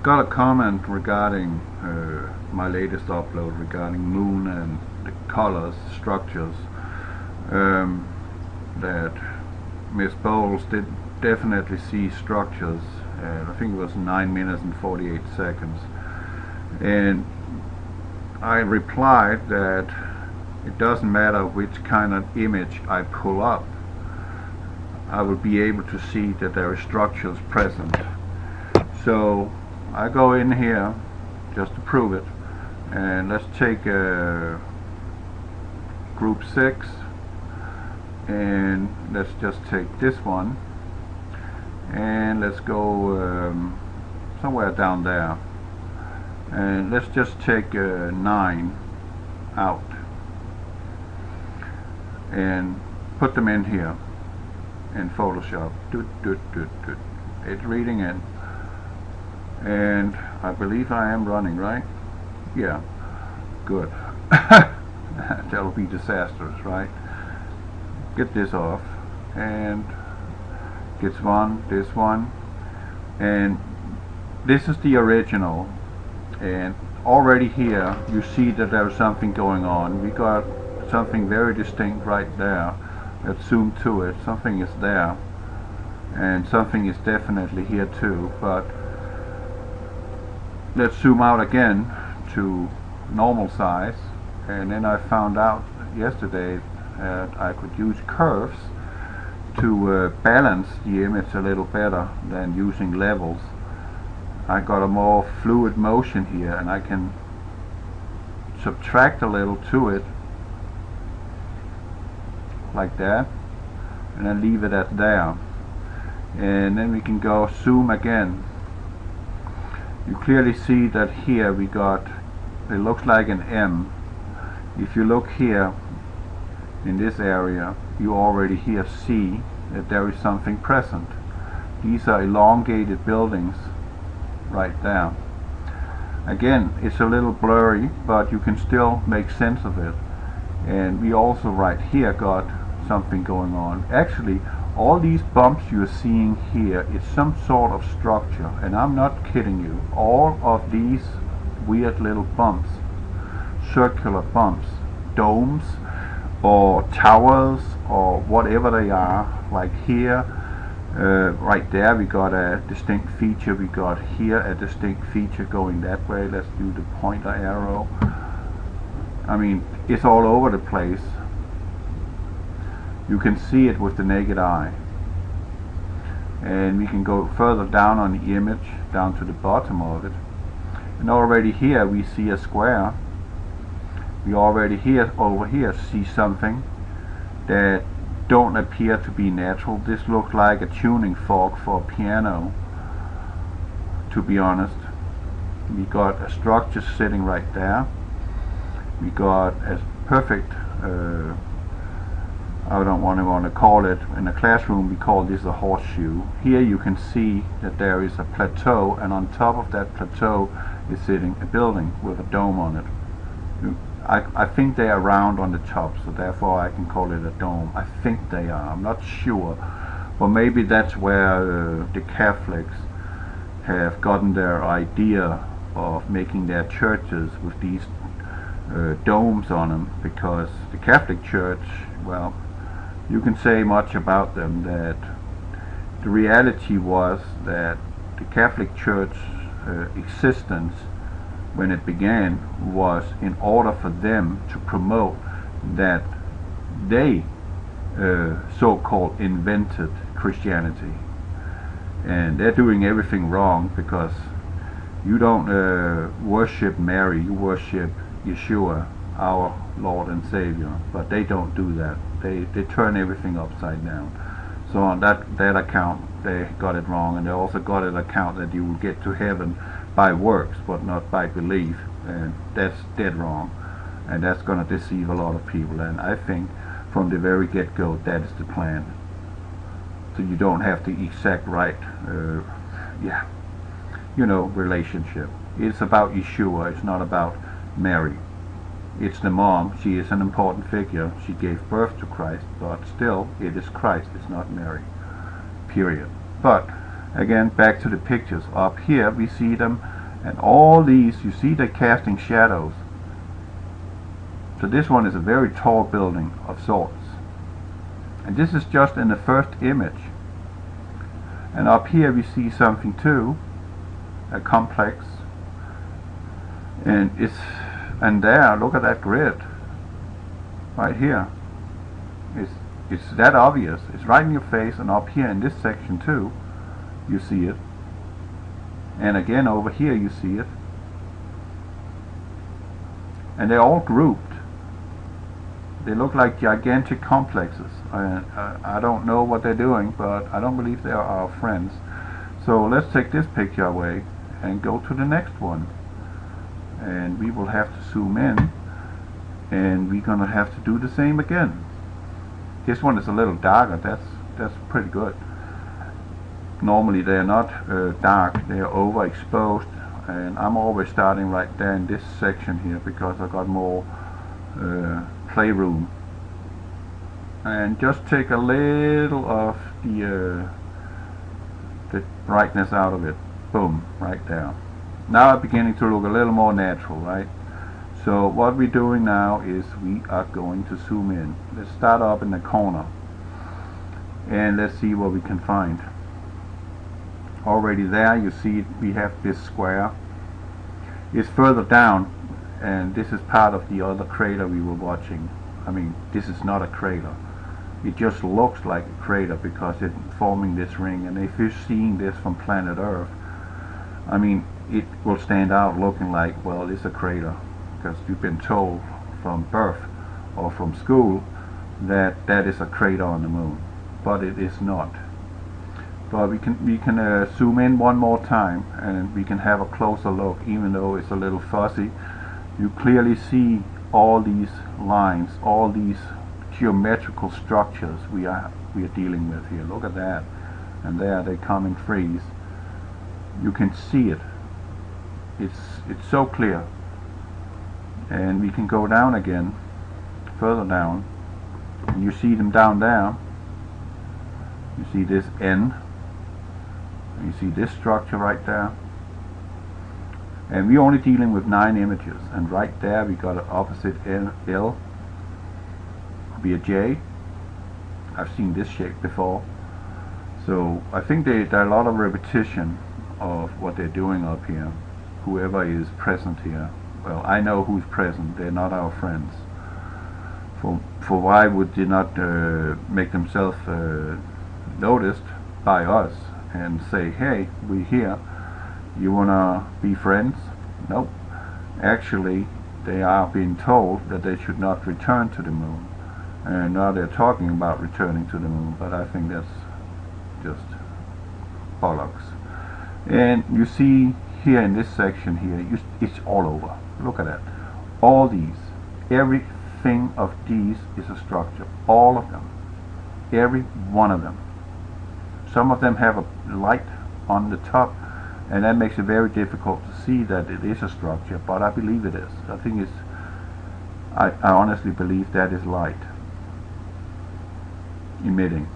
got a comment regarding my latest upload regarding moon and the colors, structures, that Miss Bowles did definitely see structures, and I think it was 9 minutes and 48 seconds. And I replied that it doesn't matter which kind of image I pull up, I will be able to see that there are structures present. So I go in here just to prove it, and let's take group 6, and let's just take this one, and let's go somewhere down there, and let's just take 9 out and put them in here in Photoshop. It's reading it, and I believe I am running, right? Yeah, good. That'll be disastrous, right? Get this off, and gets this one, and this is the original. And already here you see that there's something going on. We got something very distinct right there. Let's zoom to it. Something is there, and something is definitely here too. But let's zoom out again to normal size, and then I found out yesterday that I could use curves to balance the image a little better than using levels. I got a more fluid motion here, and I can subtract a little to it like that, and then leave it at there, and then we can go zoom again. You clearly see that here we got, it looks like an M. If you look here in this area, you already here see that there is something present. These are elongated buildings right there. Again, it's a little blurry, but you can still make sense of it. And we also right here got something going on. Actually, all these bumps you're seeing here is some sort of structure, and I'm not kidding you. All of these weird little bumps, circular bumps, domes or towers or whatever they are, like here, right there we got a distinct feature, we got here a distinct feature going that way. Let's do the pointer arrow. I mean, it's all over the place. You can see it with the naked eye. And we can go further down on the image, down to the bottom of it. And already here we see a square. We already here, over here, see something that don't appear to be natural. This looks like a tuning fork for a piano, to be honest. We got a structure sitting right there. We got a perfect, I don't want to call it, in a classroom we call this a horseshoe. Here you can see that there is a plateau, and on top of that plateau is sitting a building with a dome on it. I think they are round on the top, so therefore I can call it a dome. I think they are, I'm not sure. But maybe that's where the Catholics have gotten their idea of making their churches with these domes on them, because the Catholic Church, well, you can say much about them, that the reality was that the Catholic Church existence when it began was in order for them to promote that they so-called invented Christianity, and they're doing everything wrong, because you don't worship Mary, you worship Yeshua, our Lord and Savior. But they don't do that. They turn everything upside down. So on that account they got it wrong, and they also got it account that you will get to heaven by works but not by belief, and that's dead wrong, and that's going to deceive a lot of people. And I think from the very get-go that is the plan, so you don't have the exact right relationship. It's about Yeshua, it's not about Mary. It's the mom, she is an important figure, she gave birth to Christ, but still it is Christ, it's not Mary, period. But Again, back to the pictures. Up here we see them, and all these, you see they're casting shadows. So this one is a very tall building of sorts. And this is just in the first image. And up here we see something too, a complex. And there, look at that grid. Right here. It's that obvious. It's right in your face, and up here in this section too, you see it. And again over here you see it. And they're all grouped. They look like gigantic complexes. I don't know what they're doing, but I don't believe they are our friends. So let's take this picture away and go to the next one. And we will have to zoom in, and we're gonna have to do the same again. This one is a little darker. That's pretty good. Normally they're not dark, they're overexposed, and I'm always starting right there in this section here because I got more playroom. And just take a little of the brightness out of it. Boom, right there. Now it's beginning to look a little more natural, right? So what we're doing now is we are going to zoom in. Let's start up in the corner, and let's see what we can find. Already there you see we have this square. It's further down, and this is part of the other crater we were watching. I mean, this is not a crater. It just looks like a crater because it's forming this ring. And if you're seeing this from planet Earth, I mean, it will stand out looking like, well, it's a crater, because you've been told from birth or from school that that is a crater on the moon, but it is not. But we can zoom in one more time, and we can have a closer look. Even though it's a little fuzzy, you clearly see all these lines, all these geometrical structures we are dealing with here. Look at that, and there they come in threes. You can see it. It's so clear. And we can go down again, further down, and you see them down there. You see this N. You see this structure right there. And we're only dealing with 9 images, and right there we got an opposite L, be a J. I've seen this shape before. So I think there are a lot of repetition of what they're doing up here. Whoever is present here. Well, I know who's present. They're not our friends. For why would they not make themselves noticed by us and say, hey, we're here, you wanna be friends? Nope. Actually, they are being told that they should not return to the moon. And now they're talking about returning to the moon, but I think that's just bollocks. And you see here in this section here, it's all over. Look at that. All these, everything of these is a structure. All of them. Every one of them. Some of them have a light on the top, and that makes it very difficult to see that it is a structure, but I believe it is. I think it's, I honestly believe that is light emitting.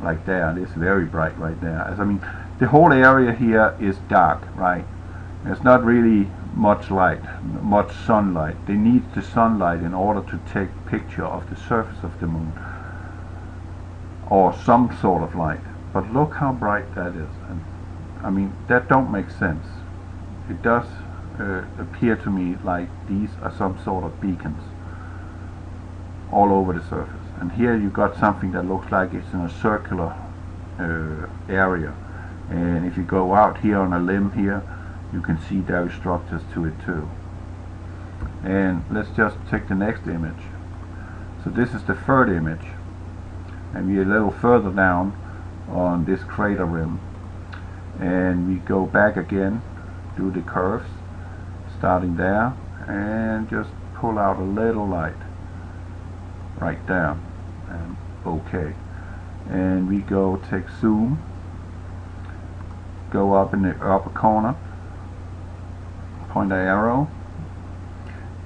Like there, it's very bright right there. I mean, the whole area here is dark, right? There's not really much light, much sunlight. They need the sunlight in order to take picture of the surface of the moon, or some sort of light. But look how bright that is. And I mean, that don't make sense. It does appear to me like these are some sort of beacons all over the surface. And here you got something that looks like it's in a circular area. And if you go out here on a limb here, you can see there are structures to it too. And let's just take the next image. So this is the third image, and we're a little further down on this crater rim, and we go back again, do the curves, starting there, and just pull out a little light right there, and okay. And we go take zoom, go up in the upper corner, point the arrow,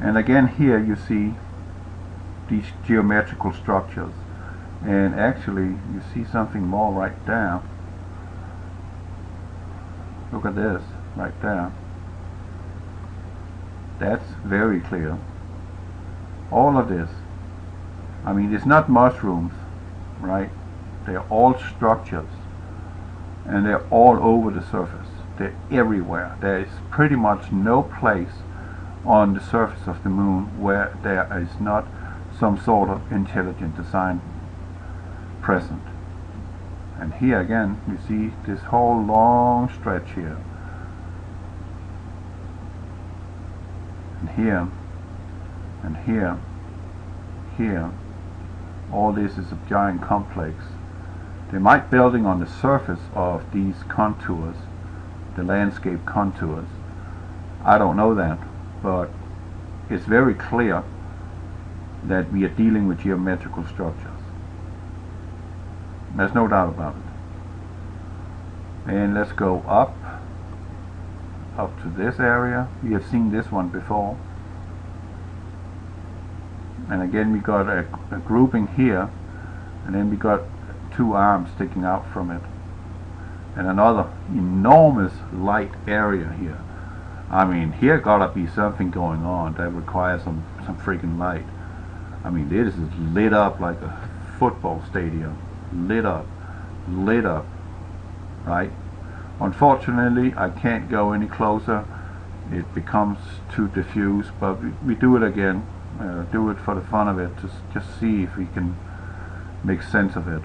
and again here you see these geometrical structures, And actually you see something more right there. Look at this right there. That's very clear. All of this, I mean, it's not mushrooms, right? They're all structures, and they're all over the surface. They're everywhere. There is pretty much no place on the surface of the moon where there is not some sort of intelligent design present. And here again you see this whole long stretch here, and here, and here, here. All this is a giant complex. They might building on the surface of these contours, the landscape contours. I don't know that, but it's very clear that we are dealing with geometrical structures. There's no doubt about it. And let's go up to this area. We have seen this one before. And again we got a grouping here, and then we got two arms sticking out from it, and another enormous light area here. I mean, here gotta be something going on that requires some freaking light. I mean, this is lit up like a football stadium. Lit up, right? Unfortunately, I can't go any closer. It becomes too diffuse, but we do it again. Do it for the fun of it, just see if we can make sense of it.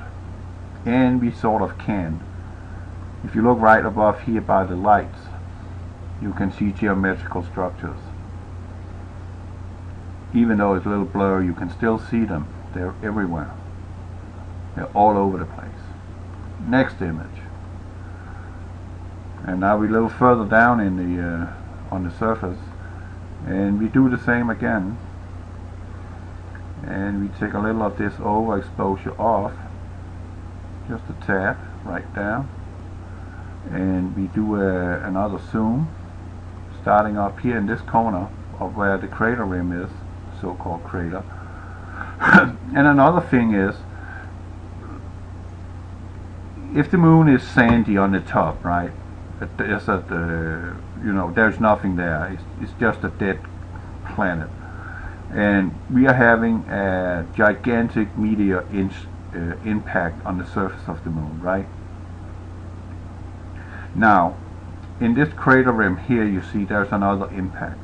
And we sort of can. If you look right above here by the lights, you can see geometrical structures. Even though it's a little blurry, you can still see them. They're everywhere. They're all over the place. Next image. And now we're a little further down in the on the surface, and we do the same again. And we take a little of this overexposure off, just a tad right there, and we do another zoom, starting up here in this corner of where the crater rim is, so-called crater. And another thing is, if the moon is sandy on the top, right, there's there's nothing there. It's just a dead planet. And we are having a gigantic meteor impact on the surface of the moon, right? Now, in this crater rim here, you see there's another impact.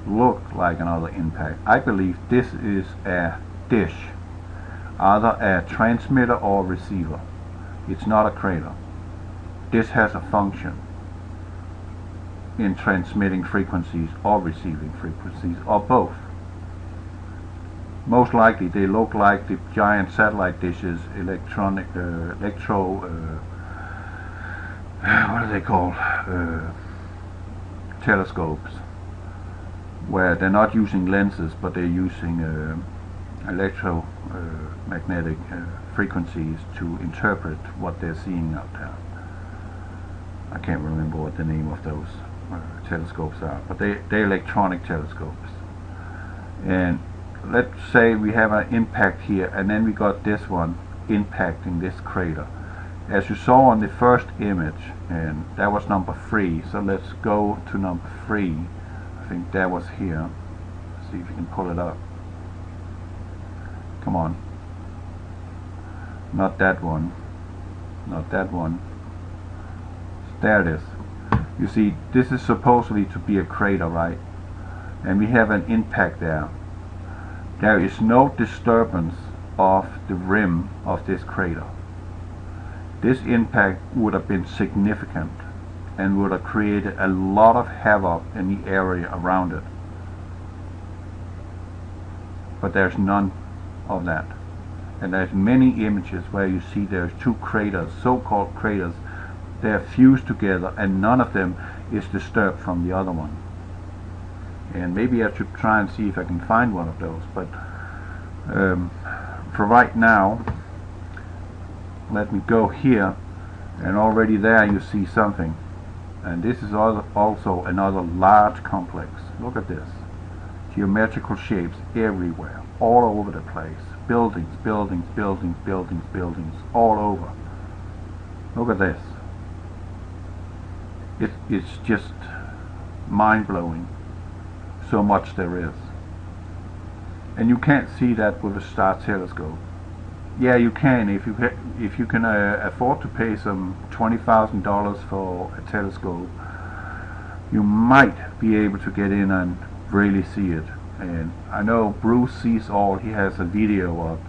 Look like another impact. I believe this is a dish, either a transmitter or receiver. It's not a crater. This has a function in transmitting frequencies or receiving frequencies, or both. Most likely they look like the giant satellite dishes, what are they called? Telescopes, where they're not using lenses, but they're using electromagnetic frequencies to interpret what they're seeing out there. I can't remember what the name of those telescopes are, but they're electronic telescopes. And let's say we have an impact here, and then we got this one impacting this crater. As you saw on the first image, and that was number 3, so let's go to number 3. I think that was here. Let's see if you can pull it up. Come on. Not that one. Not that one. There it is. You see, this is supposedly to be a crater, right? And we have an impact there. There is no disturbance of the rim of this crater. This impact would have been significant and would have created a lot of havoc in the area around it. But there's none of that. And there's many images where you see there's two craters, so-called craters. They're fused together, and none of them is disturbed from the other one. And maybe I should try and see if I can find one of those, but for right now, let me go here, and already there you see something. And this is also another large complex. Look at this. Geometrical shapes everywhere, all over the place. buildings, buildings, buildings, buildings, buildings, all over. Look at this. It's just mind-blowing, so much there is. And you can't see that with a star telescope. Yeah, you can if you can afford to pay some $20,000 for a telescope. You might be able to get in and really see it. And I know Bruce sees all. He has a video up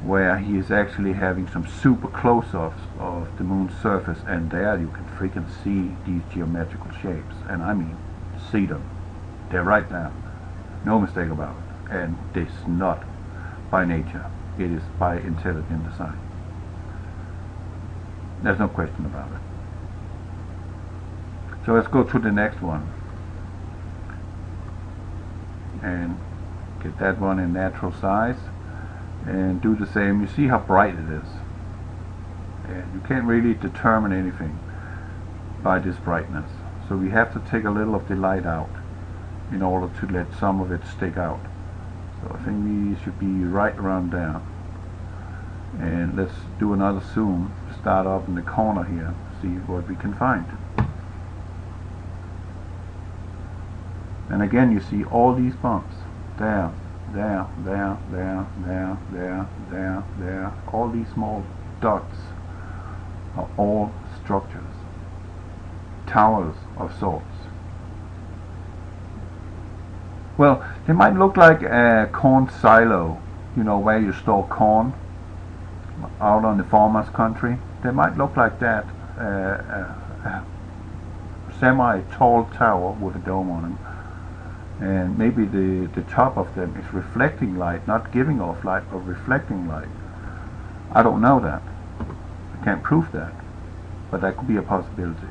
where he is actually having some super close-ups of the moon's surface, and there you can freaking see these geometrical shapes, and I mean see them. They're right there, no mistake about it. And this is not by nature, it is by intelligent design. There's no question about it. So let's go to the next one and get that one in natural size and do the same. You see how bright it is, and you can't really determine anything by this brightness, so we have to take a little of the light out in order to let some of it stick out. So I think we should be right around there. And let's do another zoom, start up in the corner here, see what we can find. And again you see all these bumps. There, there, there, there, there, there, there, there. All these small dots are all structures, towers of sorts. Well, they might look like a corn silo, you know, where you store corn out on the farmer's country. They might look like that, a semi-tall tower with a dome on them. And maybe the top of them is reflecting light, not giving off light, but reflecting light. I don't know that. I can't prove that, but that could be a possibility.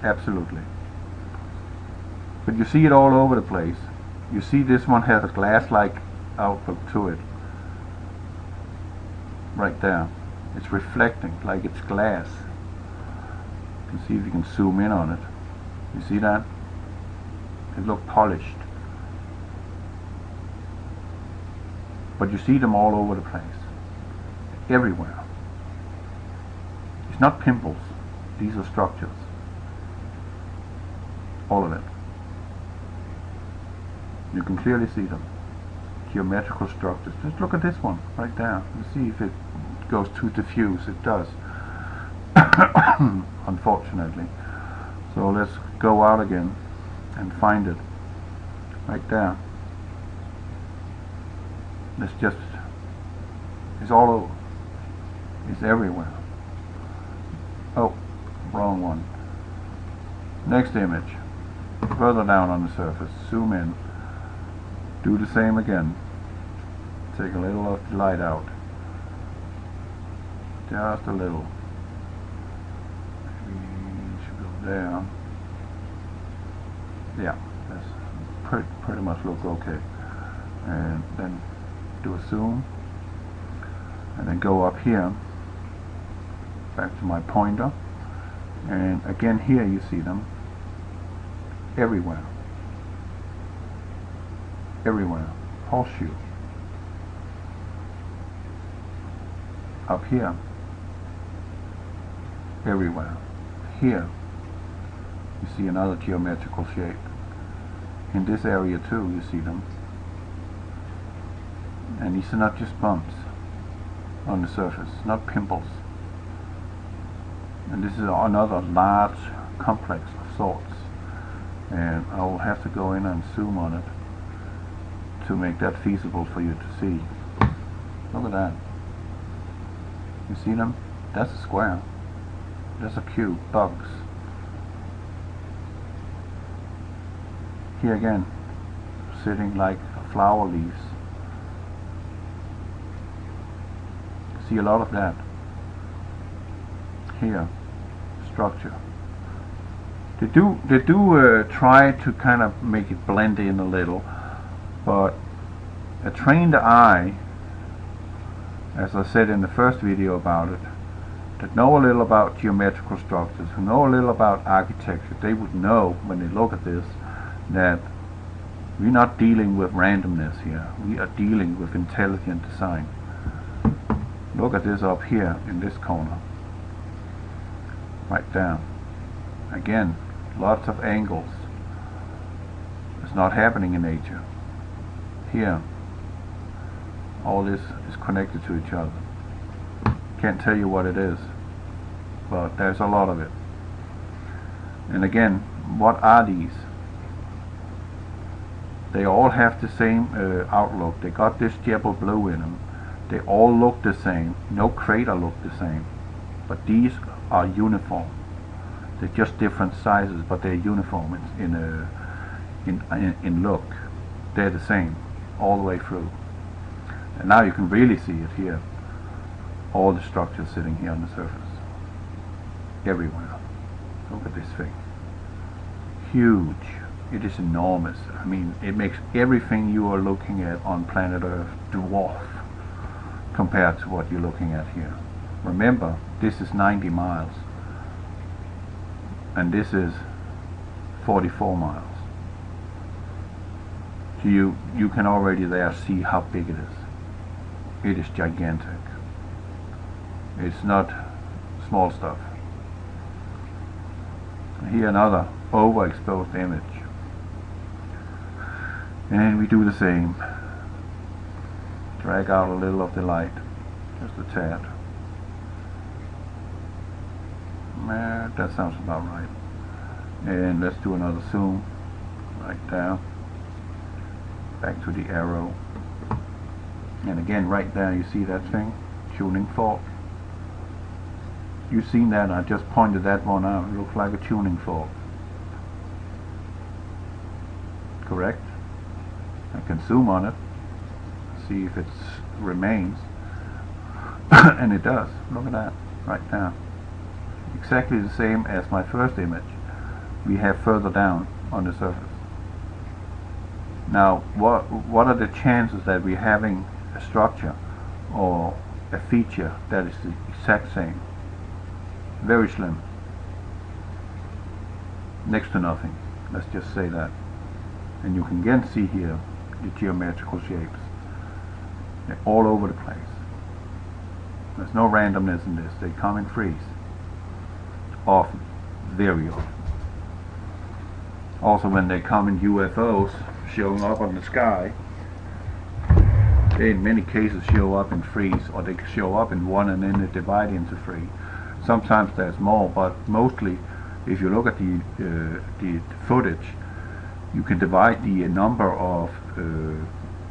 Absolutely. But you see it all over the place. You see this one has a glass-like outlook to it. Right there. It's reflecting like it's glass. You can see if you can zoom in on it. You see that? It looks polished. But you see them all over the place. Everywhere. It's not pimples. These are structures. All of it. You can clearly see them. Geometrical structures. Just look at this one right there. You see if it goes too diffuse. It does. Unfortunately. So let's go out again and find it. Right there. It's just, it's all over. It's everywhere. Oh, wrong one. Next image. Further down on the surface. Zoom in. Do the same again. Take a little of the light out. Just a little. We should go there. Yeah, that's pretty much look okay. And then do a zoom. And then go up here. Back to my pointer. And again here you see them. Everywhere. Everywhere. Horseshoe. Up here. Everywhere. Here. You see another geometrical shape. In this area too you see them. And these are not just bumps on the surface, not pimples. And this is another large complex of sorts. And I will have to go in and zoom on it to make that feasible for you to see. Look at that. You see them? That's a square. That's a cube. Bugs. Here again, sitting like flower leaves. See a lot of that. Here, structure. They do try to kind of make it blend in a little, but a trained eye, as I said in the first video about it, that know a little about geometrical structures, who know a little about architecture, they would know when they look at this that We're not dealing with randomness here. We are dealing with intelligent design. Look at this up here in this corner. Right down. Again, lots of angles. It's not happening in nature. Here, all this is connected to each other. Can't tell you what it is, but there's a lot of it. And again, what are these? They all have the same outlook. They got this Jebel blue in them. They all look the same. No crater look the same. But these are uniform. They're just different sizes, but they're uniform in look. They're the same all the way through. And now you can really see it here. All the structures sitting here on the surface. Everywhere. Look at this thing. Huge. It is enormous. I mean, it makes everything you are looking at on planet Earth dwarf compared to what you're looking at here. Remember, this is 90 miles. And this is 44 miles. So you can already there see how big it is. It is gigantic. It's not small stuff. Here another overexposed image. And we do the same. Drag out a little of the light, just a tad. That sounds about right. And let's do another zoom, right there. Back to the arrow. And again, right there, you see that thing? Tuning fork. You've seen that, I just pointed that one out. It looks like a tuning fork. Correct? I can zoom on it, see if it remains. And it does. Look at that, right there. Exactly the same as my first image we have further down on the surface. Now, what are the chances that we're having a structure or a feature that is the exact same? Very slim. Next to nothing. Let's just say that. And you can again see here the geometrical shapes. They're all over the place. There's no randomness in this. They come in threes. Often. Very often. Also, when they come in UFOs showing up on the sky, they in many cases show up in threes, or they show up in one and then they divide into three. Sometimes there's more, but mostly if you look at the footage, you can divide the number of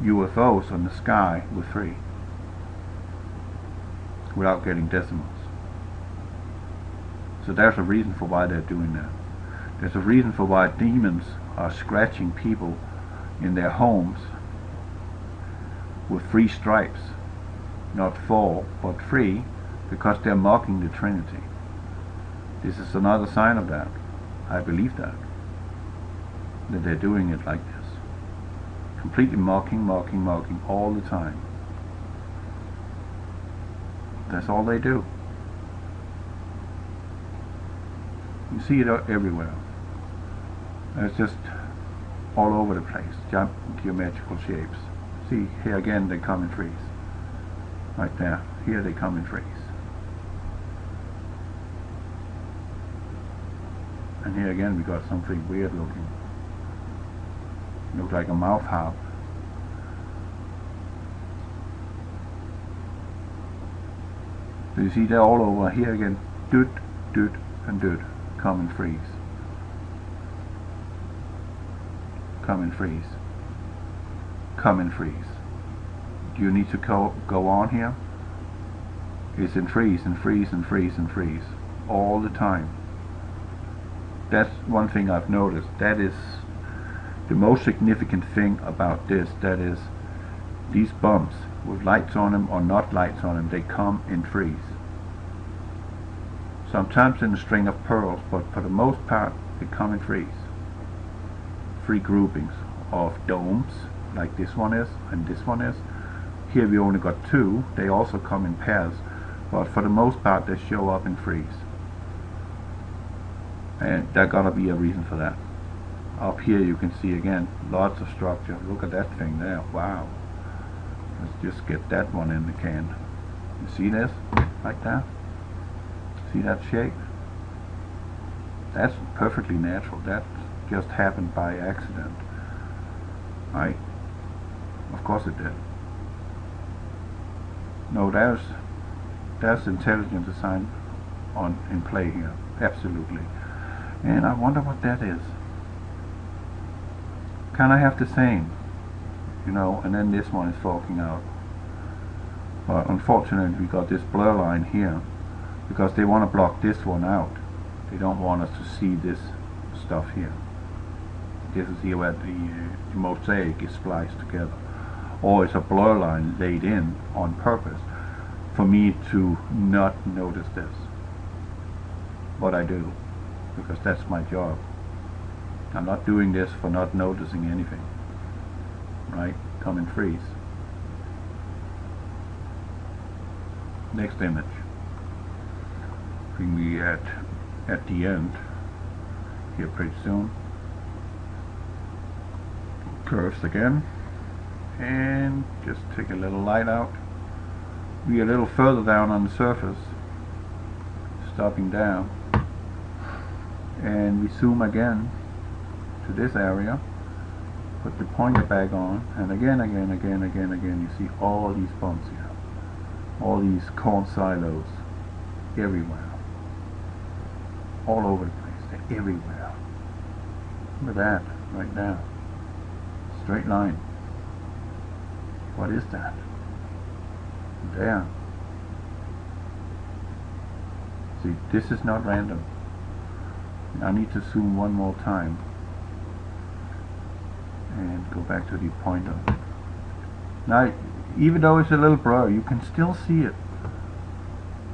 UFOs on the sky with 3 without getting decimals. So there's a reason for why they're doing that. There's a reason for why demons are scratching people in their homes with 3 stripes, not 4 but 3, because they're mocking the Trinity. This is another sign of that. I believe that they're doing it like this, completely mocking all the time. That's all they do. You see it everywhere. It's just all over the place, geometrical shapes. See, here again they come in threes. Right there. Here they come in threes. And here again we got something weird looking. Looks like a mouth harp. So you see they're all over. Here again, doot, and doot. Come in threes. Come in threes. Come in threes. Do you need to go on here? It's in threes and threes and threes and threes all the time. That's one thing I've noticed. That is the most significant thing about this. That is, these bumps with lights on them or not lights on them, they come in threes. Sometimes in a string of pearls, but for the most part they come in threes. 3 groupings of domes, like this one is and this one is. Here we only got 2. They also come in pairs, but for the most part they show up in threes. And there's gotta be a reason for that. Up here you can see again lots of structure. Look at that thing there. Wow. Let's just get that one in the can. You see this? Right there? See that shape? That's perfectly natural. That just happened by accident. Right? Of course it did. No, there's intelligent design in play here. Absolutely. And I wonder what that is. Can I have the same? You know, and then this one is forking out. But unfortunately we got this blur line here because they want to block this one out. They don't want us to see this stuff here. This is here where the mosaic is spliced together. Or it's a blur line laid in on purpose for me to not notice this. But I do, because that's my job. I'm not doing this for not noticing anything. Right? Come and freeze. Next image. Bring me at the end here pretty soon. Curves again, and just take a little light out. Be a little further down on the surface, stopping down, and we zoom again to this area. Put the pointer back on, and again, you see all these bumps here, all these corn silos, everywhere, all over the place. They're everywhere. Look at that, right there. Straight line. What is that? There. See, this is not random. I need to zoom one more time and go back to the pointer. Now, even though it's a little blur, you can still see it.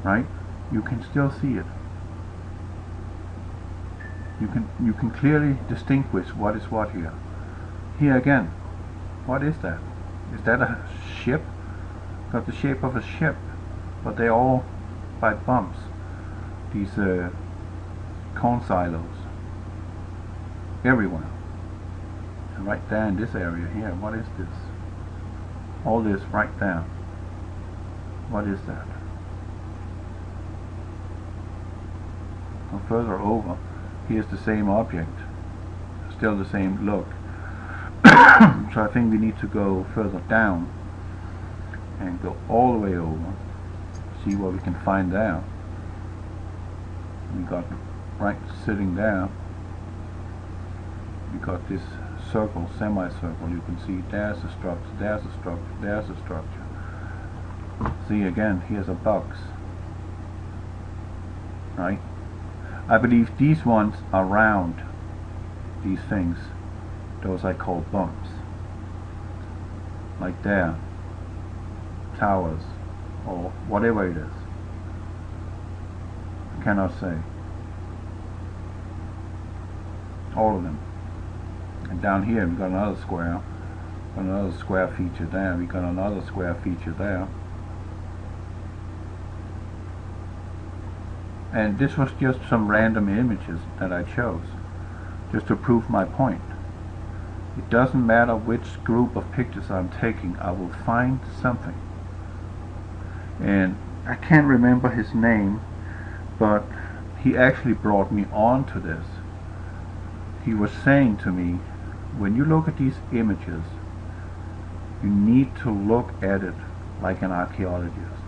Right? You can still see it. You can clearly distinguish what is what here. Here again, what is that? Is that a ship? Got the shape of a ship, but they're all by bumps. These corn silos everywhere. And right there in this area here, what is this? All this right there. What is that? Go further over. Here's the same object. Still the same look. So I think we need to go further down and go all the way over, see what we can find there. We got right sitting there, we got this circle, semicircle. You can see there's a structure, there's a structure, there's a structure. See again, here's a box. Right? I believe these ones are round, these things. Those I call bumps. Like there. Towers. Or whatever it is. I cannot say. All of them. And down here we got another square. Another square feature there. We got another square feature there. And this was just some random images that I chose. Just to prove my point. It doesn't matter which group of pictures I'm taking, I will find something. And I can't remember his name, but he actually brought me on to this. He was saying to me, when you look at these images, you need to look at it like an archaeologist.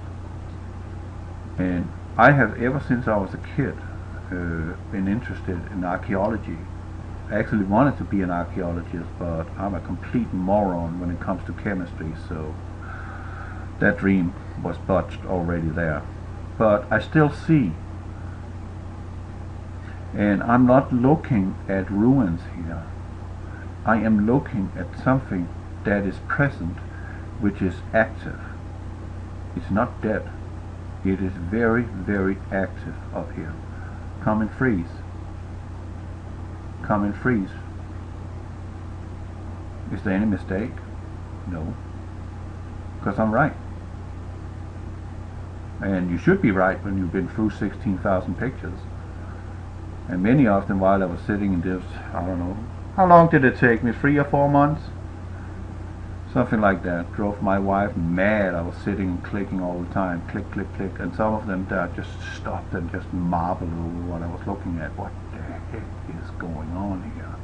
And I have, ever since I was a kid, been interested in archaeology. I actually wanted to be an archaeologist, but I'm a complete moron when it comes to chemistry, so that dream was botched already there. But I still see, and I'm not looking at ruins here. I am looking at something that is present, which is active. It's not dead. It is very, very active up here. Come and freeze. Come and freeze. Is there any mistake? No. Because I'm right. And you should be right when you've been through 16,000 pictures. And many of them while I was sitting in this, I don't know, How long did it take me? 3 or 4 months? Something like that. Drove my wife mad. I was sitting and clicking all the time. Click, click, click. And some of them just stopped and just marveled over what I was looking at. What the heck is going on here?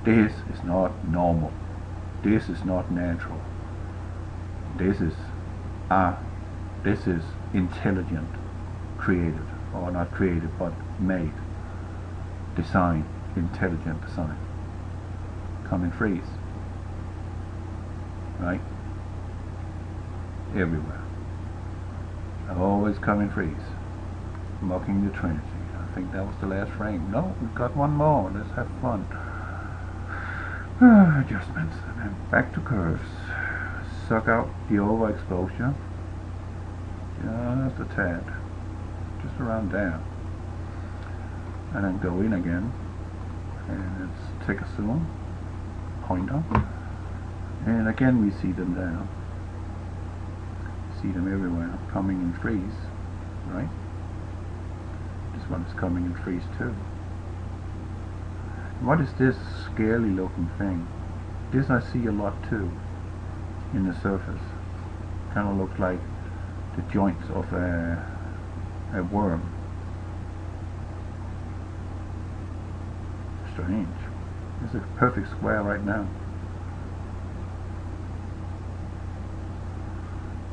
This is not normal. This is not natural. This is intelligent, created, or not created, but made, design, intelligent design. Come in threes, right? Everywhere. Always come in threes. Mocking the Trinity. I think that was the last frame. No, we've got one more. Let's have fun. Adjustments, and then back to curves. Suck out the overexposure. Just a tad. Just around there. And then go in again. And let's take a zoom. Pointer. And again we see them there. See them everywhere. Coming in threes. Right? This one is coming in threes too. What is this scaly looking thing? This I see a lot too in the surface. Kind of looks like the joints of a worm. Strange. It's a perfect square right now.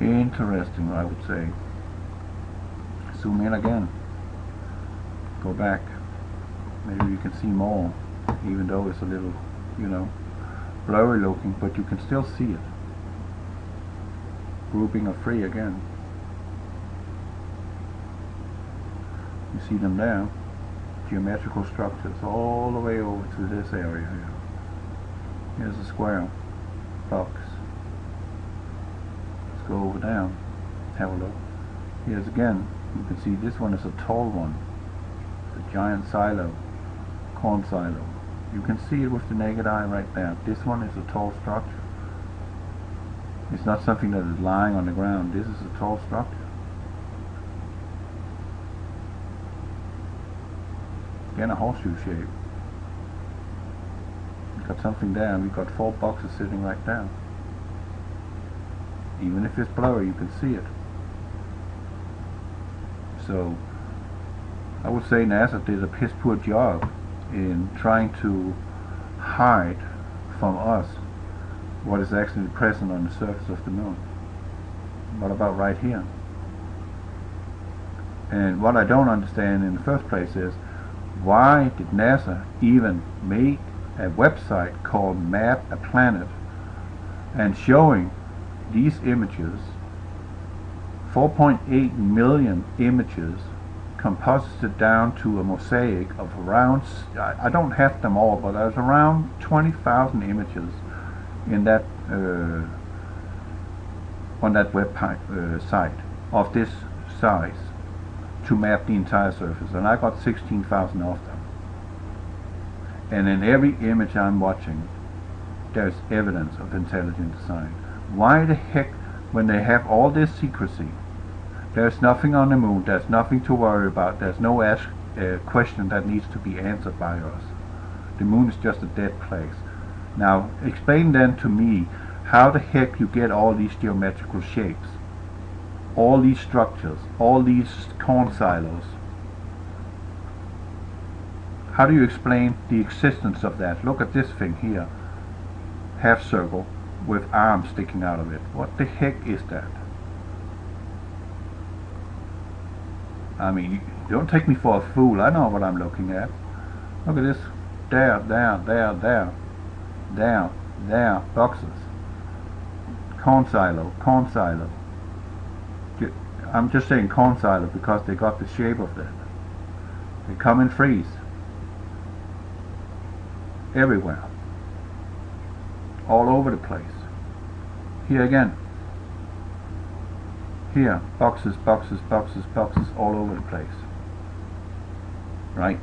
Interesting, I would say. Zoom in again. Go back. Maybe you can see more, even though it's a little, blurry looking, but you can still see it. Grouping of 3 again. You see them there. Geometrical structures all the way over to this area here. Here's a square box. Let's go over there. Have a look. Here's again. You can see this one is a tall one. It's a giant silo. Corn silo. You can see it with the naked eye right there. This one is a tall structure. It's not something that is lying on the ground. This is a tall structure. Again, a horseshoe shape. We've got something there, and we've got 4 boxes sitting right there. Even if it's blurry, you can see it. So, I would say NASA did a piss poor job in trying to hide from us what is actually present on the surface of the moon. What about right here? And what I don't understand in the first place is, why did NASA even make a website called Map a Planet and showing these images, 4.8 million images, composited down to a mosaic of around, I don't have them all, but there's around 20,000 images in that on that web site of this size to map the entire surface, and I got 16,000 of them. And in every image I'm watching, there's evidence of intelligent design. Why the heck, when they have all this secrecy, there's nothing on the moon, there's nothing to worry about, there's no question that needs to be answered by us. The moon is just a dead place. Now, explain then to me how the heck you get all these geometrical shapes, all these structures, all these corn silos. How do you explain the existence of that? Look at this thing here, half circle with arms sticking out of it. What the heck is that? I mean, don't take me for a fool. I know what I'm looking at. Look at this. There, boxes. Corn silo, corn silo. I'm just saying corn silo because they got the shape of that. They come in threes. Everywhere. All over the place. Here again. Here, boxes, boxes, boxes, boxes all over the place. Right?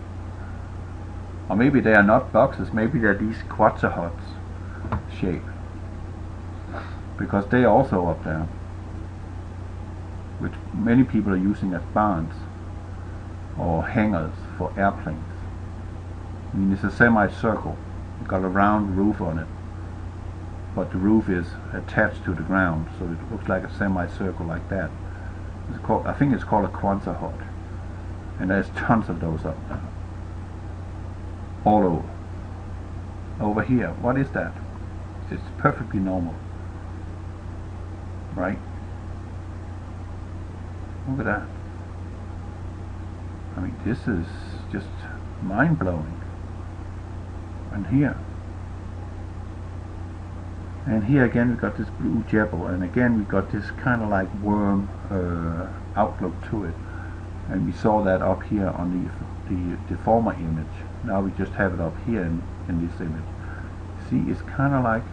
Or maybe they are not boxes, maybe they're these quetzalcoatls shape. Because they are also up there, which many people are using as barns or hangars for airplanes. I mean, it's a semicircle. It's got a round roof on it, but the roof is attached to the ground, so it looks like a semicircle like that. It's called, I think it's called a Quonset hut, and there's tons of those up there, all over. Over here, what is that? It's perfectly normal, right? Look at that. I mean, this is just mind-blowing. And here again we got this blue jebel, and again we got this kind of like worm outlook to it, and we saw that up here on the former image. Now we just have it up here in this image. See, it's kind of like,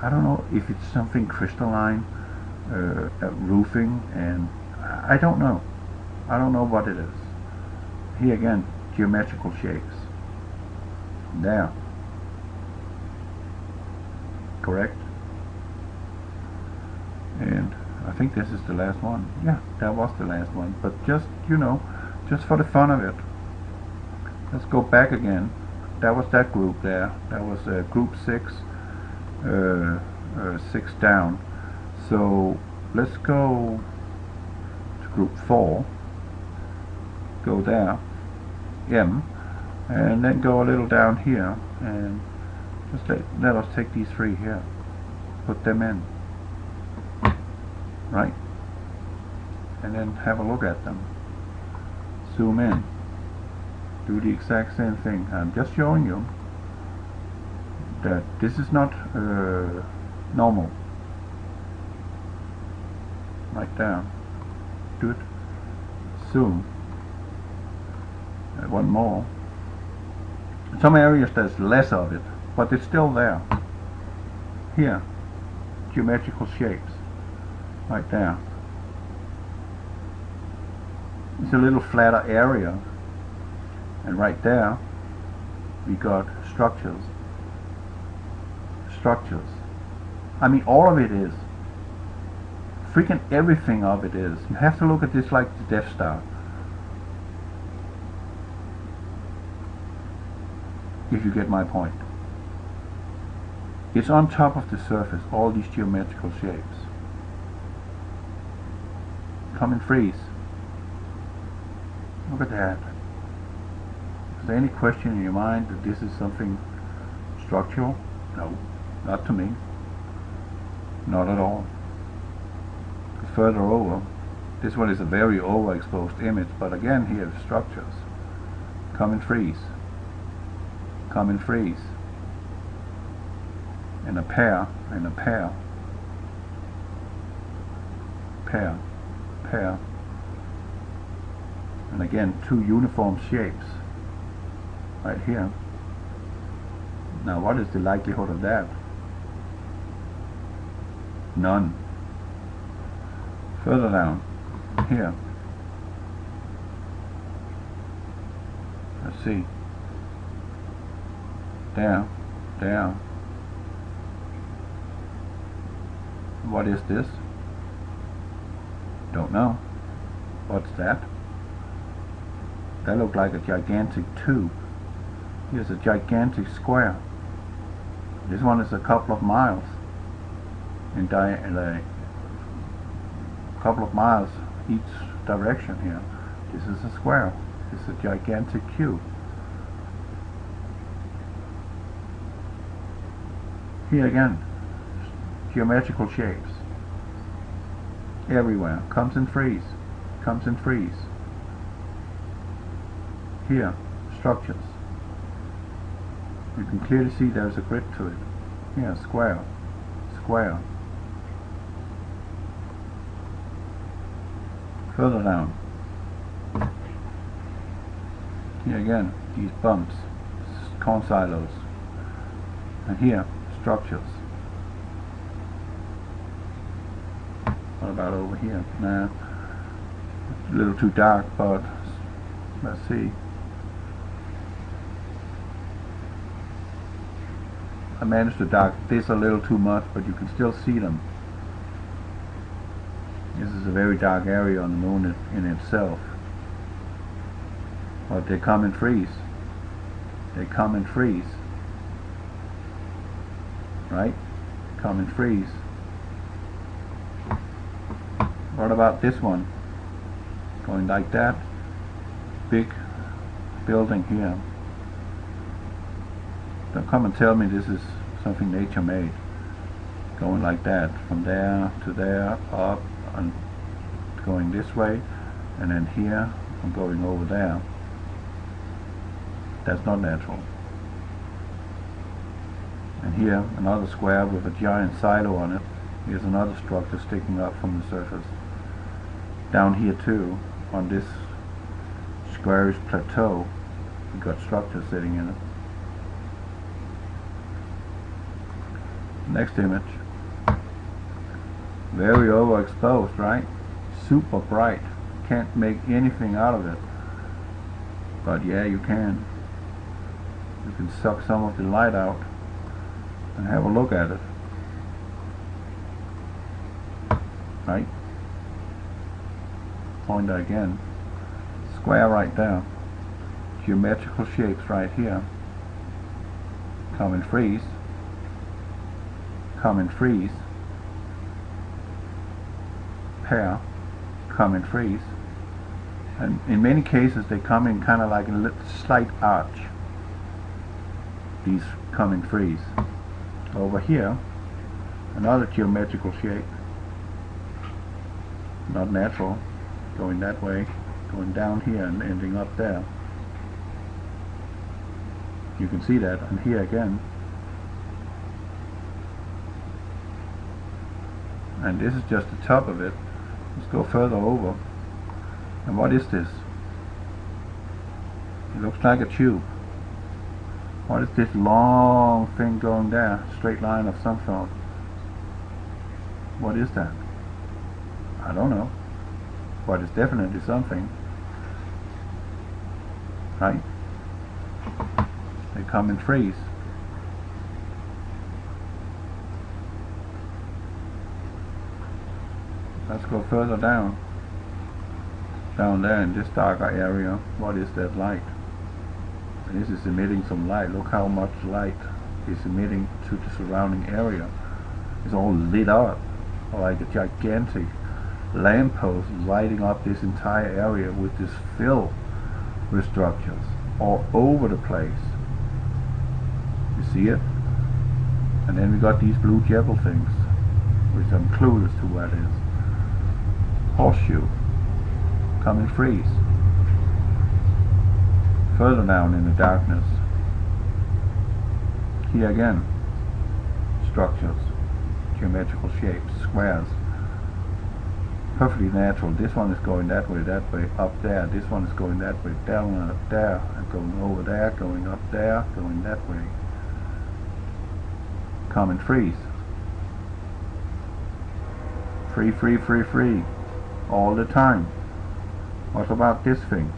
I don't know if it's something crystalline roofing, and I don't know what it is. Here again, geometrical shapes. There. Correct? And I think this is the last one. Yeah, that was the last one. But just, you know, just for the fun of it, let's go back again. That was that group there. That was group 6, 6 down. So let's go to group 4. Go there, M, and then go a little down here, and just let us take these 3 here, put them in, right, and then have a look at them, zoom in, do the exact same thing. I'm just showing you that this is not normal. Right there, do it, zoom. One more. In some areas there's less of it, but it's still there. Here, geometrical shapes, right there. It's a little flatter area, and right there we got structures. I mean, all of it is. Freaking everything of it is. You have to look at this like the Death Star. If you get my point. It's on top of the surface, all these geometrical shapes. Come and freeze. Look at that. Is there any question in your mind that this is something structural? No, not to me. Not at all. Further over, this one is a very overexposed image, but again here, structures. Come and freeze. Come and freeze. And a pair, and a pair. Pair, pair. And again, 2 uniform shapes. Right here. Now what is the likelihood of that? None. Further down, here. Let's see. There, there. What is this? Don't know. What's that? That looked like a gigantic tube. Here's a gigantic square. This one is a couple of miles in diameter. A couple of miles each direction here. This is a square. This is a gigantic cube. Here again, geometrical shapes. Everywhere. Comes and freeze. Comes and freeze. Here, structures. You can clearly see there's a grid to it. Here, square. Square. Further down. Here again, these bumps. Corn silos. And here, structures. What about over here? Nah, it's a little too dark, but let's see. I managed to dark this a little too much, but you can still see them. This is a very dark area on the moon in itself. But they come and freeze. They come and freeze, right? Come and freeze. What about this one? Going like that. Big building here. Don't come and tell me this is something nature made. Going like that, from there to there, up, and going this way, and then here, and going over there. That's not natural. And here, another square with a giant silo on it. Here's another structure sticking up from the surface. Down here too, on this squarish plateau, we've got structures sitting in it. Next image. Very overexposed, right? Super bright. Can't make anything out of it. But yeah, you can. You can suck some of the light out and have a look at it. Right? Pointer again. Square right there. Geometrical shapes right here. Come and freeze. Come and freeze. Pair. Come and freeze. And in many cases they come in kind of like a little slight arch. These come and freeze. Over here, another geometrical shape. Not natural. Going that way, going down here and ending up there. You can see that, and here again. And this is just the top of it. Let's go further over. And what is this? It looks like a tube. What is this long thing going there? Straight line of some sort. What is that? I don't know. But it's definitely something. Right? They come and freeze. Let's go further down. Down there in this darker area, what is that light? And this is emitting some light. Look how much light is emitting to the surrounding area. It's all lit up like a gigantic lamppost lighting up this entire area with this fill with structures all over the place. You see it? And then we got these blue jebel things, which I'm clueless to what it is. Horseshoe. Come and freeze. Further down in the darkness. Here again. Structures. Geometrical shapes. Squares. Perfectly natural. This one is going that way, up there. This one is going that way, down and up there, and going over there, going up there, going that way. Come and freeze. Free, free, free, free. All the time. What about this thing?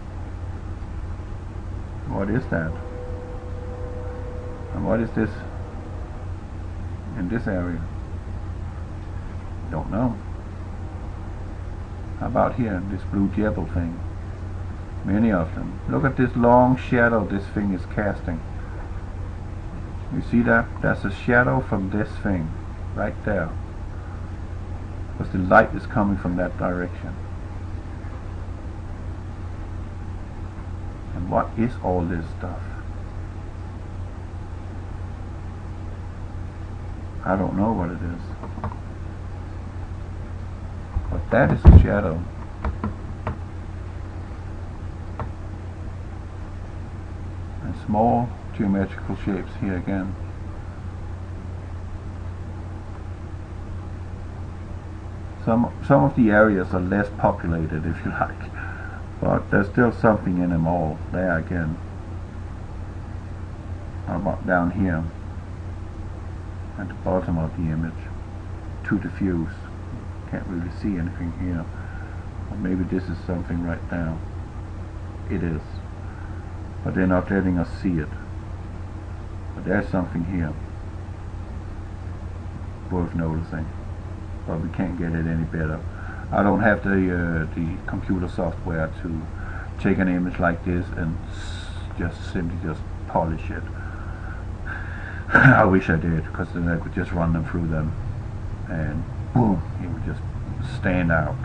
What is that? And what is this in this area? Don't know. How about here, this blue jebel thing? Many of them. Look at this long shadow this thing is casting. You see that? That's a shadow from this thing, right there. Because the light is coming from that direction. And what is all this stuff? I don't know what it is. But that is a shadow. And small geometrical shapes here again. Some of the areas are less populated, if you like, but there's still something in them all. There again. How about down here at the bottom of the image? Too diffuse. Can't really see anything here. Or maybe this is something right now. It is. But they're not letting us see it. But there's something here worth noticing. But we can't get it any better. I don't have the computer software to take an image like this and just simply polish it. I wish I did, because then I could just run them through them and boom, it would just stand out.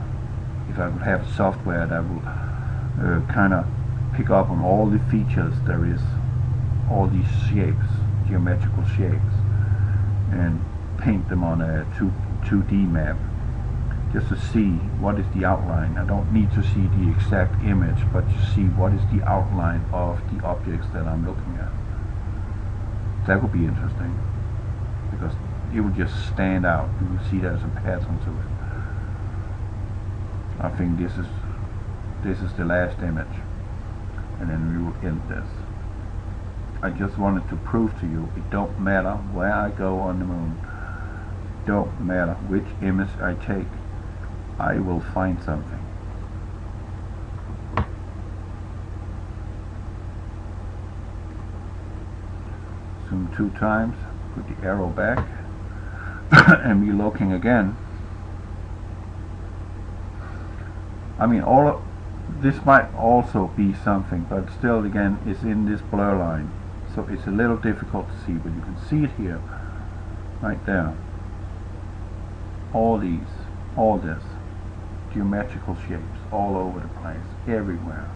If I would have software that would kind of pick up on all the features there is, all these shapes, geometrical shapes, and paint them on a 2D map just to see what is the outline. I don't need to see the exact image, but to see what is the outline of the objects that I'm looking at. That would be interesting, because it would just stand out. You would see there's a pattern to it. I think this is the last image, and then we will end this. I just wanted to prove to you it don't matter where I go on the moon, it don't matter which image I take, I will find something. Zoom 2 times, put the arrow back, and be looking again. I mean, all of this might also be something, but still again it's in this blur line, so it's a little difficult to see, but you can see it here, right there. All this geometrical shapes all over the place, everywhere.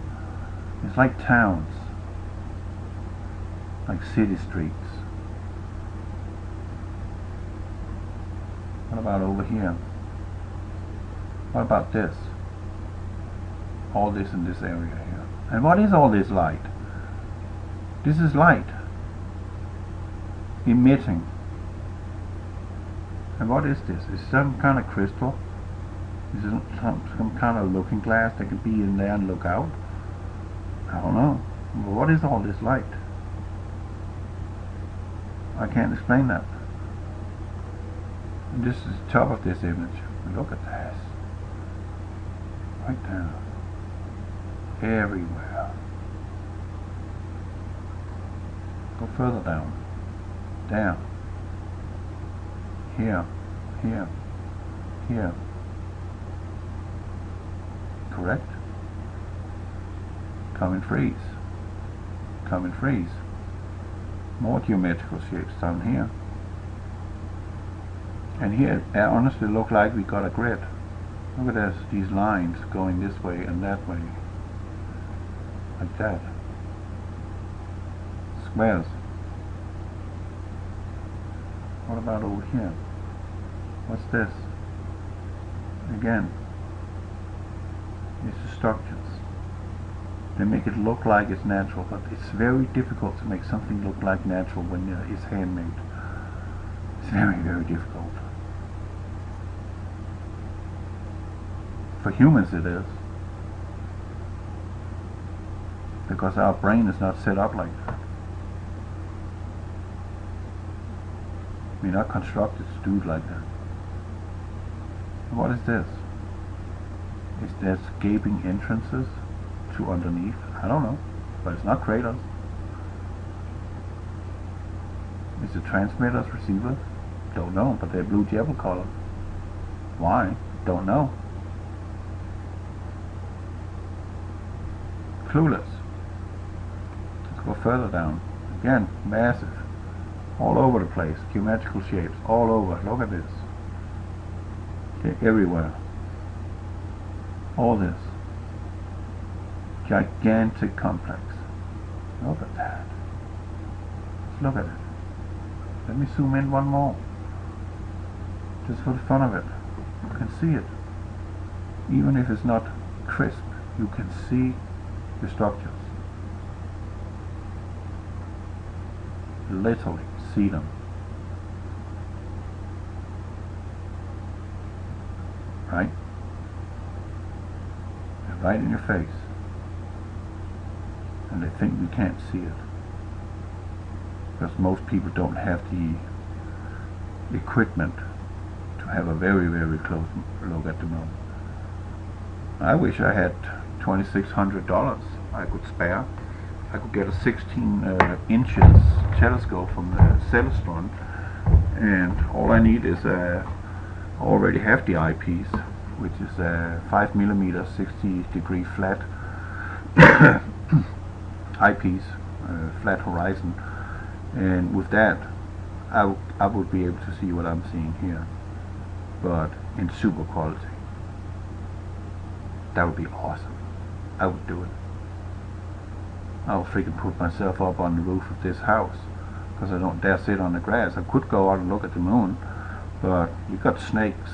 It's like towns, like city streets. What about over here? What about this? All this in this area here. And what is all this light? This is light emitting. And what is this? Is some kind of crystal? Is it some kind of looking glass that could be in there and look out? I don't know. But what is all this light? I can't explain that. And this is the top of this image. Look at this. Right there. Everywhere. Go further down. Down. Here. Here. Here. Correct? Come and freeze. Come and freeze. More geometrical shapes down here. And here it honestly look like we got a grid. Look at this, these lines going this way and that way. Like that. Squares. What about over here? What's this? Again, it's the structures. They make it look like it's natural, but it's very difficult to make something look like natural when it's handmade. It's very, very difficult. For humans it is, because our brain is not set up like that. We're not constructed to do it like that. And what is this? Is there gaping entrances to underneath? I don't know, but it's not craters. Is it transmitters, receivers? Don't know, but they're blue jewel color. Why? Don't know. Clueless. Let's go further down. Again, massive. All over the place. Geometrical shapes. All over. Look at this. They're everywhere. All this. Gigantic complex. Look at that. Let's look at it. Let me zoom in one more. Just for the fun of it. You can see it. Even if it's not crisp, you can see the structures. Literally see them. Right? They're right in your face. And they think we can't see it. Because most people don't have the equipment to have a very, very close look at the moon. I wish I had $2,600 I could spare. I could get a 16 inches telescope from the Celestron, and all I need is I already have the eyepiece, which is a 5mm 60-degree flat eyepiece flat horizon, and with that I would be able to see what I'm seeing here, but in super quality. That would be awesome. I would do it. I'll freaking put myself up on the roof of this house, because I don't dare sit on the grass. I could go out and look at the moon, but you got snakes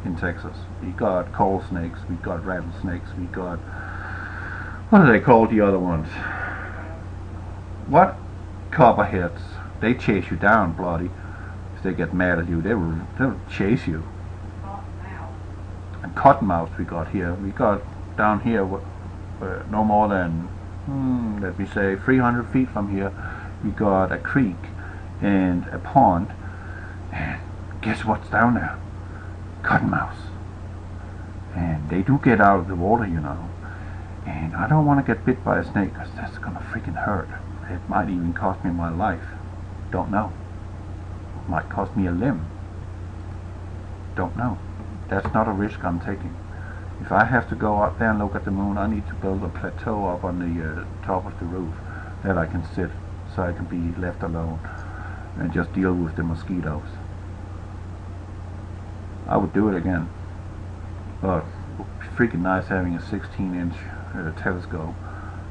in Texas. We got coal snakes, we got rattlesnakes, we got, what do they call the other ones? What? Copperheads. They chase you down, bloody. If they get mad at you, they'll chase you. And cottonmouths we got here. We got down here no more than let me say 300 feet from here, we got a creek and a pond, and guess what's down there? Cottonmouths. And they do get out of the water, you know, and I don't want to get bit by a snake, because that's gonna freaking hurt. It might even cost me my life. Don't know. It might cost me a limb. Don't know. That's not a risk I'm taking. If I have to go out there and look at the moon, I need to build a plateau up on the top of the roof that I can sit, so I can be left alone and just deal with the mosquitoes. I would do it again, but it would be freaking nice having a 16-inch telescope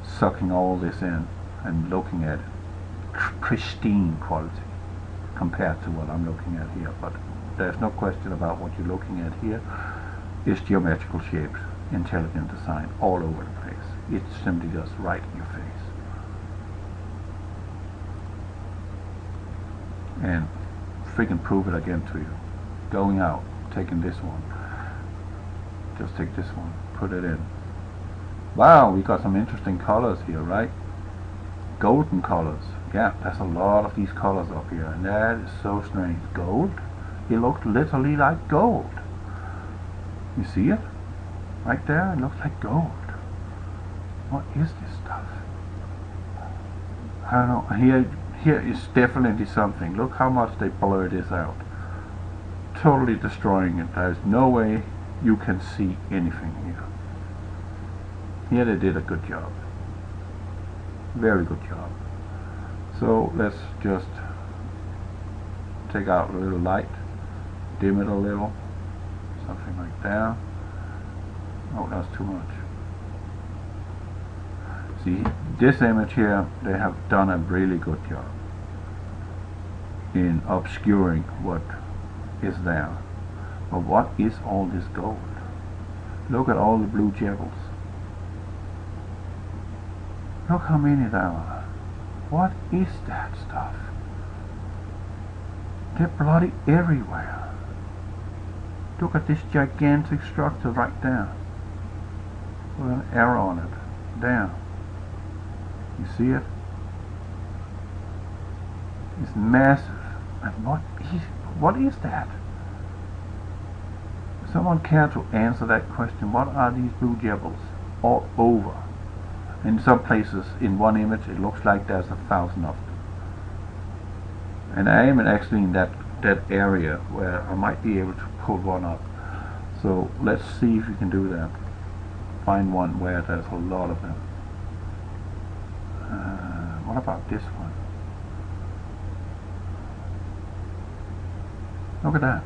sucking all this in and looking at it. Pristine quality compared to what I'm looking at here, but there's no question about what you're looking at here. It's geometrical shapes, intelligent design all over the place. It's simply just right in your face. And freaking prove it again to you. Going out, taking this one. Just take this one, put it in. Wow, we got some interesting colors here, right? Golden colors. Yeah, there's a lot of these colors up here, and that is so strange. Gold? It looked literally like gold. You see it? Right there, it looks like gold. What is this stuff? I don't know. Here is definitely something. Look how much they blur this out. Totally destroying it. There's no way you can see anything here. Here they did a good job. Very good job. So let's just take out a little light, dim it a little, something like that. Oh, that's too much. See, this image here, they have done a really good job in obscuring what is there. But what is all this gold? Look at all the blue jewels. Look how many there are. What is that stuff? They're bloody everywhere. Look at this gigantic structure right there, with an arrow on it. There. You see it? It's massive. And what is that? Someone care to answer that question? What are these blue jewels all over? In some places, in one image, it looks like there's 1,000 of them. And I am actually in that area where I might be able to pull one up. So let's see if we can do that. Find one where there's a lot of them. What about this one? Look at that.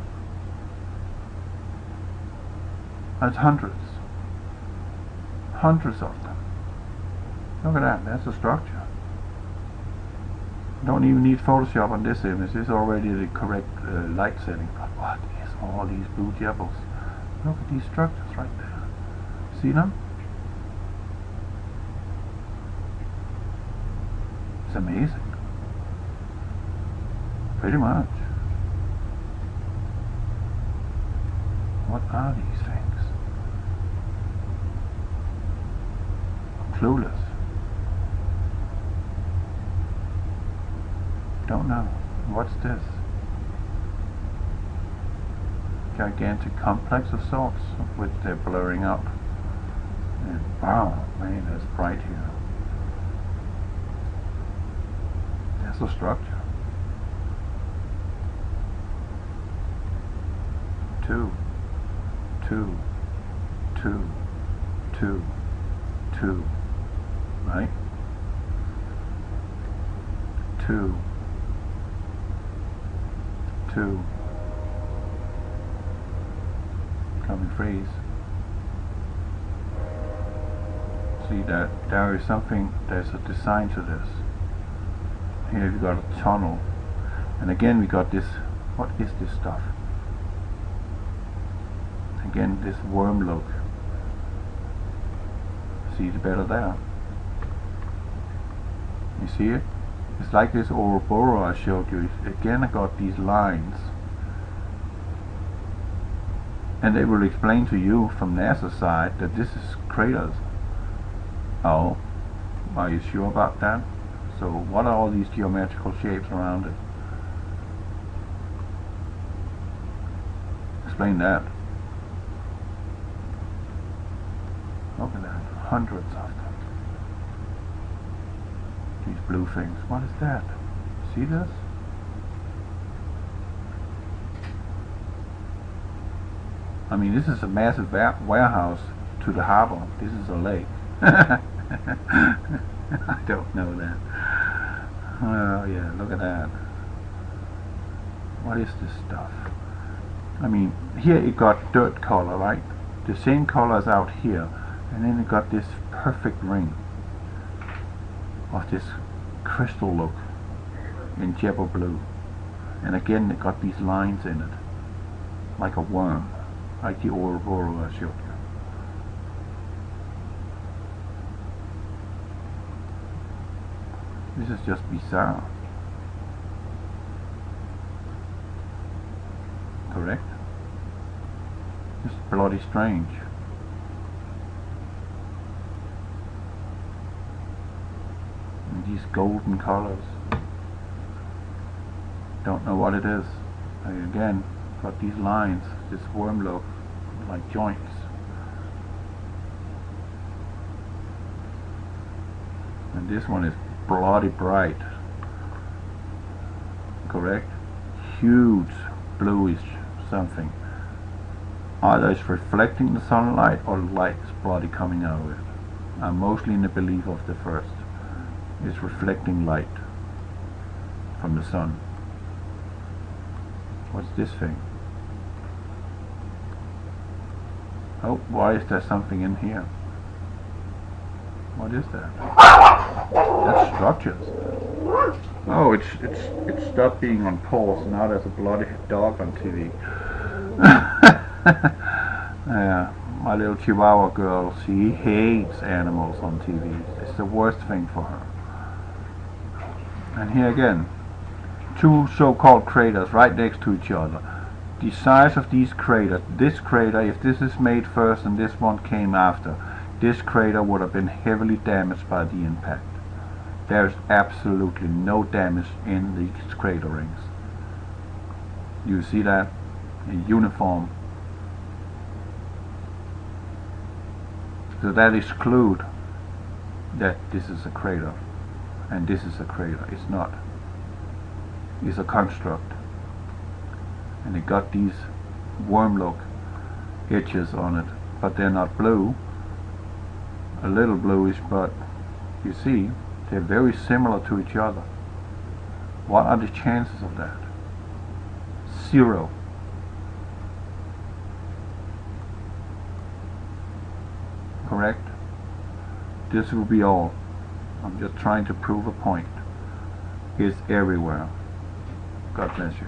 That's hundreds. Hundreds of them. Look at that. That's a structure. Don't even need Photoshop on this image. It's already the correct light setting. But what is all these blue jewels? Look at these structures right there. See them? It's amazing. Pretty much. What are these things? I'm clueless. Don't know. What's this? Gigantic complex of sorts, which they're blurring up. And wow, man, that's bright here. That's a structure. Two, right? 2, 2, come and freeze. See that there is something, there's a design to this. Here we've got a tunnel, and again we got this, what is this stuff? Again, this worm look. See it better there. You see it? It's like this Ouroboros I showed you. Again I got these lines, and they will explain to you from NASA side that this is craters. Oh, are you sure about that? So what are all these geometrical shapes around it? Explain that. Look at that, hundreds of them. These blue things. What is that? See this? I mean, this is a massive warehouse to the harbor. This is a lake. I don't know that. Oh yeah, look at that. What is this stuff? I mean, here it got dirt color, right? The same color as out here. And then it got this perfect ring of this crystal look in Jebel blue. And again it got these lines in it, like a worm, like the Ouroboros I showed you. This is just bizarre. Correct? It's bloody strange. And these golden colors. Don't know what it is. Again, got these lines, this worm look, like joints. And this one is bloody bright. Correct? Huge bluish something. Either it's reflecting the sunlight or light's bloody coming out of it. I'm mostly in the belief of the first. It's reflecting light from the sun. What's this thing? Oh, why is there something in here? What is that? That's structures. Oh, it's stopped being on pause. Now there's a bloody dog on TV. Yeah, my little Chihuahua girl, she hates animals on TV. It's the worst thing for her. And here again, two so-called craters right next to each other. The size of these craters, this crater, if this is made first and this one came after, this crater would have been heavily damaged by the impact. There's absolutely no damage in these crater rings. You see that? Uniform. So that excludes that this is a crater and this is a crater. It's not. It's a construct. And it got these worm look edges on it, but they're not blue. A little bluish, but you see they're very similar to each other. What are the chances of that? 0. Correct? This will be all. I'm just trying to prove a point. It's everywhere. God bless you.